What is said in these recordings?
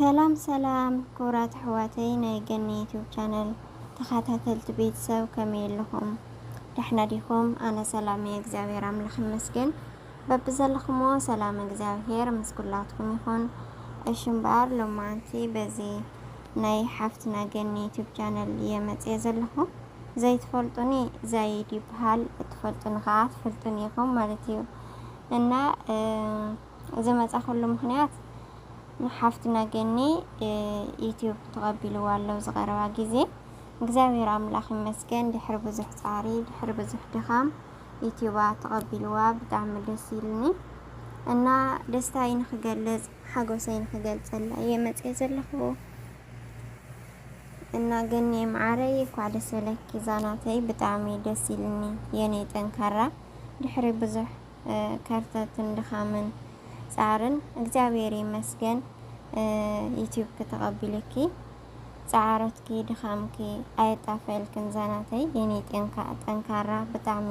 ሰላም ኩራት ሕዋተይ ናይ ገኒ ዩቲዩብ ቻናል ተኸታተልቲ ቤተሰብ ከመይ ኣለኹም? ደሕና ዲኹም? ኣነ ሰላም እየ እግዚአብሔር አምላክ ይመስገን። በብዘለኹሞ ሰላም እግዚአብሔር ምስ ኩላትኩም ይኹን። እሺ እምበር ሎማዓንቲ በዚ ናይ ሓፍትና ገኒ ዩቲዩብ ቻናል የመጽእ ዘለኹ ዘይትፈልጡኒ ዛይድ ይበሃል ትፈልጡኒ ከዓ ትፈልጡኒ ኢኹም ማለት እዩ እና ዘመጻኸሉ ምክንያት ሓፍትና ገኒ ዩቲዩብ ተቀቢልዋ አለው ዝቀረባ ጊዜ እግዚአብሔር አምላክ ይመስገን። ድሕሪ ብዙሕ ጻዕሪ ድሕሪ ብዙሕ ድኻም ዩቲዩብ ተቀቢልዋ ብጣዕሚ ደስ ይልኒ እና ደስታዬ ንክገልጽ ሓጎሰይ ንክገልጸላ የመጽእ ዘለኹ እና ገኒ ማዕረይ እኳ ደስ በለኪ ዛናተይ ብጣዕሚ ደስ ይልኒ የኔ ጠንካራ ድሕሪ ብዙሕ ከርተትን ድኻምን ጻዕርን እግዚአብሔር ይመስገን ዩቲዩብ ከተቀቢልኪ ጻዕረትኪ ድኻምኪ ኣይጣፈልክን ዛናተይ የኔ ጠንካራ ብጣዕሚ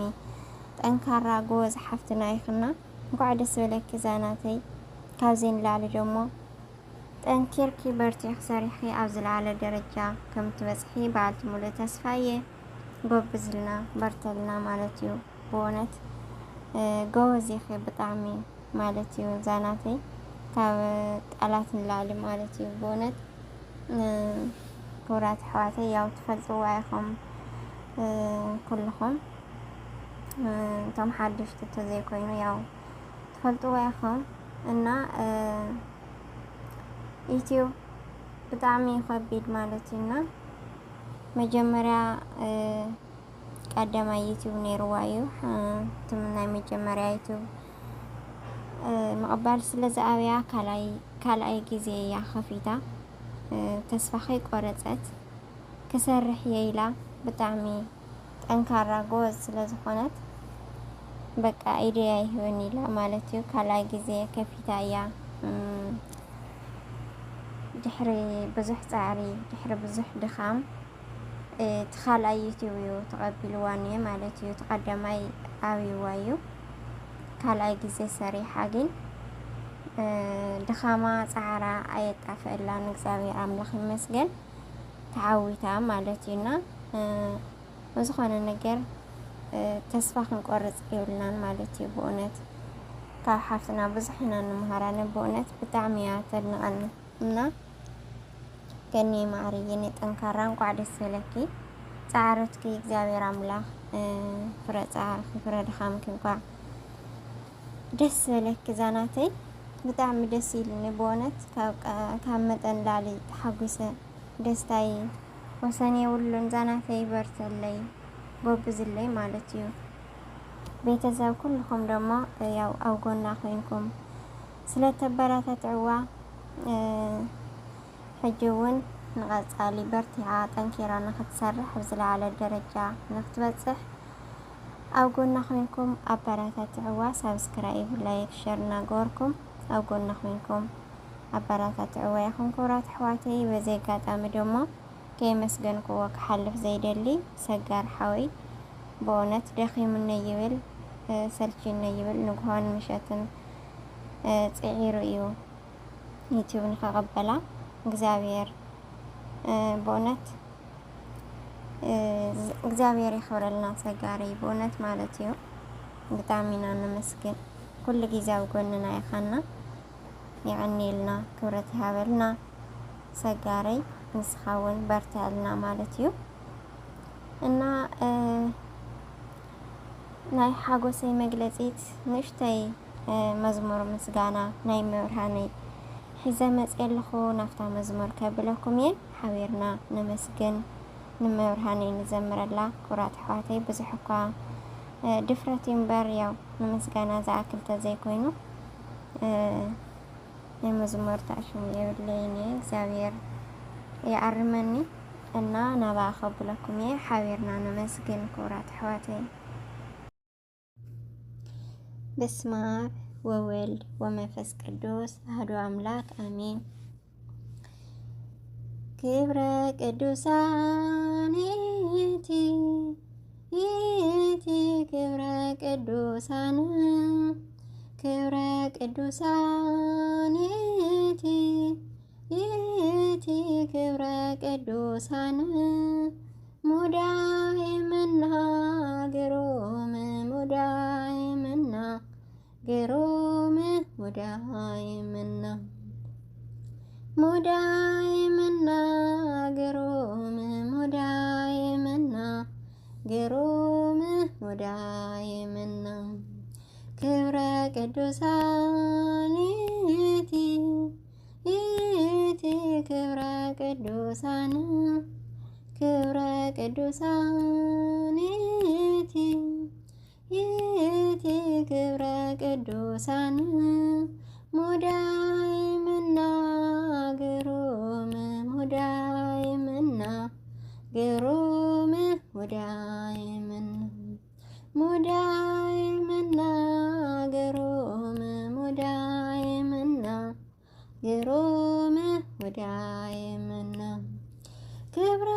ጠንካራ ጎበዝ ሓፍትና ይኽና እንኳዕ ደስ በለኪ ዛናተይ። ካብዚን ላዕሊ ደሞ ጠንኪርኪ በርቲኺ ሰሪሕኺ ኣብ ዝለዓለ ደረጃ ከም ትበጽሒ በዓልቲ ሙሉእ ተስፋ እየ። ጎብዝልና በርተልና ማለት እዩ ብእውነት ጎበዝ ኢኺ ብጣዕሚ ማለት እዩ ዛናተይ ካብ ቃላት ንላዕሊ ማለት እዩ ብእውነት ኩራት ሕዋተይ ያው ትፈልጥዋ ኢኹም ኩልኹም እቶም ሓደሽቲ ተዘይኮይኑ ያው ትፈልጥዋ ኢኹም እና ዩቲዩብ ብጣዕሚ ከቢድ ማለት እዩና መጀመርያ ቀዳማይ ዩቲዩብ ነይርዋ እዩ እቶም ናይ መጀመርያ ዩቲዩብ መቕባል ስለዝኣብያ ካልኣይ ጊዜ እያ ከፊታ ተስፋ ከይቆረፀት ክሰርሕ የኢላ ብጣዕሚ ጠንካራ ጎበዝ ስለዝኾነት በቃ ኢድያ ይሁን ኢላ ማለት እዩ ካልኣይ ጊዜ ከፊታ እያ ድሕሪ ብዙሕ ጻዕሪ ድሕሪ ብዙሕ ድኻም ትኻልኣይ ዩቲዩብ እዩ ተቐቢልዋ እኒአ ማለት እዩ ተቐዳማይ ኣብይዋ እዩ ካልኣይ ጊዜ ሰሪሓ ግን ድኻማ ጻዕራ ኣየጣፍአላን እግዚአብሔር አምላክ ይመስገን ተዓዊታ ማለት እዩና ዝኾነ ነገር ተስፋ ክንቆርጽ የብልናን ማለት እዩ ብእውነት ካብ ሓፍትና ብዙሕ ኢና ንምሃራነ ብእውነት ብጣዕሚ እያ ተድንቐኒ እና ገኒ ማዕሪ የኔ ጠንካራ እንኳዕ ደስ በለኪ ጻዕረትኪ እግዚአብሔር አምላክ ፍረ ጻዕርኪ ፍረ ድኻምኪ እንኳዕ ደስ በለኪ ዛናተይ ብጣዕሚ ደስ ይልኒ ብእውነት ካብ መጠን ላዕሊ ተሓጒሰ ደስታይ ወሰን የብሉን ዛናተይ በርተለይ ጎብዝለይ ማለት እዩ። ቤተሰብ ኩልኩም ደሞ ያው ኣብ ጎና ኮይንኩም ስለተበራታትዕዋ ሕጂ እውን ንቐጻሊ በርቲዓ ጠንኪራ ንኽትሰርሕ ብዝለዓለ ደረጃ ንኽትበጽሕ ኣብ ጎና ኮይንኩም ኣበራታትዕዋ ሳብስክራይብ ላይክ ሸር እናገበርኩም ኣብ ጎና ኮይንኩም ኣበራታትዕዋ ኢኹም ኩራት ሕዋተይ። በዚ ኣጋጣሚ ደሞ ከይመስገንክዎ ክሓልፍ ዘይደሊ ሰጋር ሓወይ ብእውነት ደኺሙኒ ይብል ሰልችኒ ይብል ንግሆን ምሸትን ጽዒሩ እዩ ዩቲዩብ ንኸቐበላ እግዚአብሔር በእውነት እግዚአብሔር ይኽብረልና ሰጋሪ በእውነት ማለት እዩ ብጣዕሚ ኢና ንመስግን ኩሉ ጊዜ ኣብ ጎንና ኢኻና ይዕኒልና ክብረት ይሃበልና ሰጋረይ ንስኻ እውን በርታልና ማለት እዩ እና ናይ ሓጎሰይ መግለጺት ንእሽተይ መዝሙር ምስጋና ናይ መብርሃነይ ሒዘ መጽእ ኣለኹ ናፍታ መዝሙር ከብለኩም እየ ሓቢርና ነመስግን ንመብርሃነይ ንዘምረላ ኩራት ሕዋተይ ብዙሕ እኳ ድፍረት እምበር ያው ንምስጋና ዝኣክል ተዘይኮይኑ ናይ መዝሙር ተኣሽሙ የብለይኒ እግዚአብሔር ይዓርመኒ እና ናብኣ ከብለኩም እየ ሓቢርና ነመስግን ኩራት ሕዋተይ። በስመ አብ ወወልድ ወመንፈስ ቅዱስ አሐዱ አምላክ አሜን። ክብረ ቅዱሳን ይእቲ ክብረ ቅዱሳን ክብረ ቅዱሳን ይእቲ ይእቲ ክብረ ቅዱሳን ሙዳይ መና ግሩም ሙዳይ መና ግሩም ሙዳይ መና ሙዳይ መና ግሩም ሙዳይ መና ግሩም ሙዳይ መና ክብረ ቅዱሳን ይእቲ ክብረ ቅዱሳን ክብረ ቅዱሳን ይእቲ ክብረ ቅዱሳን ሙዳይ መና ግሩም ሙዳይ መና ግሩም ሙዳይ መና ሙዳይ መና ግሩም ሙዳይ መና ግሩም ሙዳይ መና ክብረ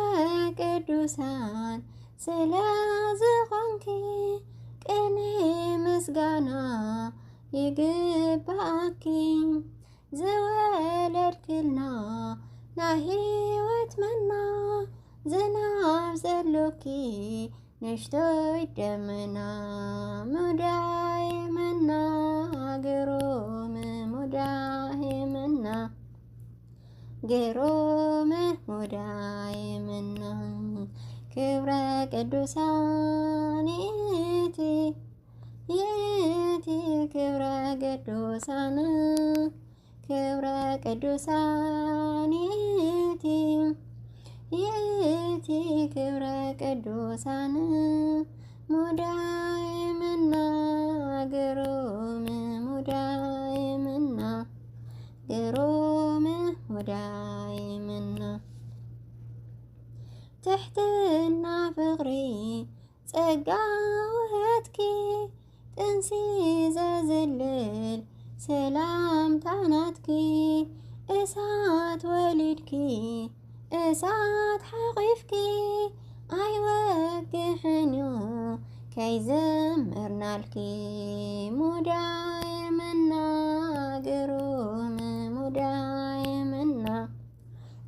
ቅዱሳን ስለዝኾንኪ ቅኔ ምስጋና ይግባእኪ ዝወለድክልና ናይ ሕይወት መና ዝናብ ዘሎኪ ንእሽተይ ደመና ሙዳይ መና ግሩም ሙዳይ መና ግሩም ሙዳይ መና ክብረ ቅዱሳን ይእቲ ክብረ ቅዱሳን ክብረ ቅዱሳን ይእቲ ክብረ ቅዱሳን ሙዳይ መና ግሩም ሙዳይ መና ግሩም ሙዳይ መና ትሕትና ፍቕሪ ጸጋ ውህትኪ ጥንሲ ዘዝልል ሰላምታ ናትኪ እሳት ወሊድኪ እሳት ሓቒፍኪ ኣይወግሕንዩ ከይዘምርናልኪ ሙዳይ መና ግሩም ሙዳይ መና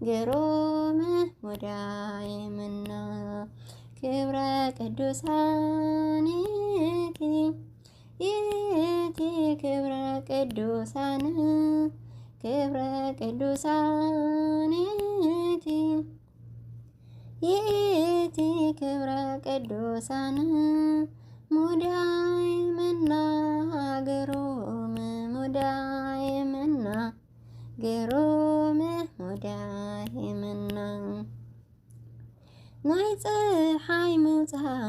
ግሩም ሙዳይ መና ክብረ ቅዱሳን ይእቲ ክብረ ቅዱሳን ክብረ ቅዱሳን ይእቲ ክብረ ቅዱሳን ሙዳይ መና ግሩም ሙዳይ መና ግሩም ሙዳይ መና ናይ ፀሓይ ምውፃእ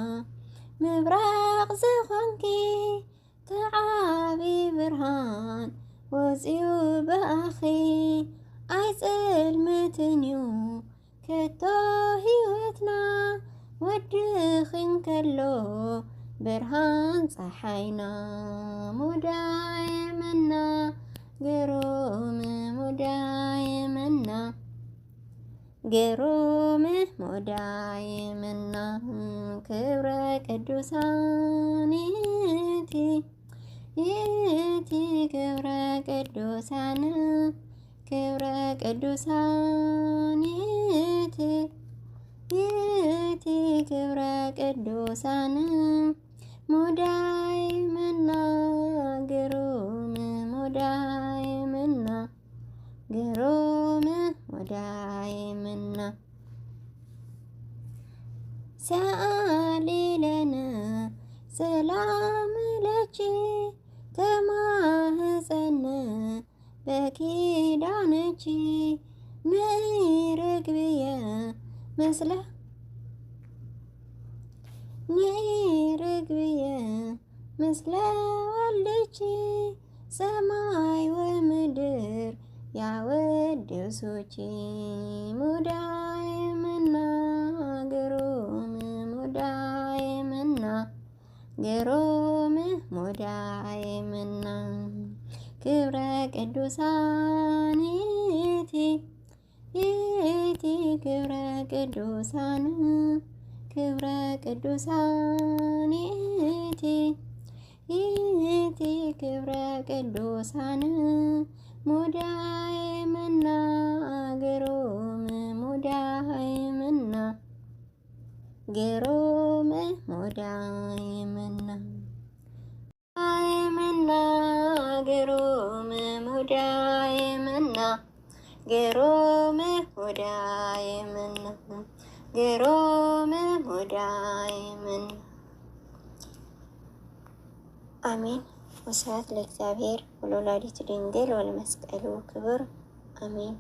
ምብራቕ ዝኾንኪ ተዓቢ ብርሃን ወፂኡ በኣኺ ኣይፅልምትን እዩ ከቶ ህይወትና ወድኺን ከሎ ብርሃን ፀሓይና ሙዳይ መና ግሩም ሙዳይ መና ግሩም ሙዳይ መና ክብረ ቅዱሳን ይእቲ ክብረ ቅዱሳን ክብረ ቅዱሳን ይእቲ ክብረ ቅዱሳን ሙዳይ መና ግሩም ሙዳይ መና ግሩም ሙዳይ መና ሰአሊ ለነ ሰላም ለኪ ተማህፀነ በኪዳነኪ ንርግብየ መስለ ንርግብየ መስለ ወልድኪ ሰማይ ወምድር ያወድሱኪ ሙዳይ መና ግሩም ሙዳይ መና ግሩም ሙዳይ መና ክብረ ቅዱሳን ይእቲ ክብረ ቅዱሳን ክብረ ቅዱሳን ይእቲ ክብረ ቅዱሳን ሙዳይ መና ግሩም ሙዳይምና ግሩም ሙዳይምና አይምና ግሩም ሙዳይምና ግሩም ሙዳይምና ግሩም ሙዳይምና። አሜን። ወስብሐት ለእግዚአብሔር ወለወላዲቱ ድንግል ወለመስቀሉ ክቡር አሜን።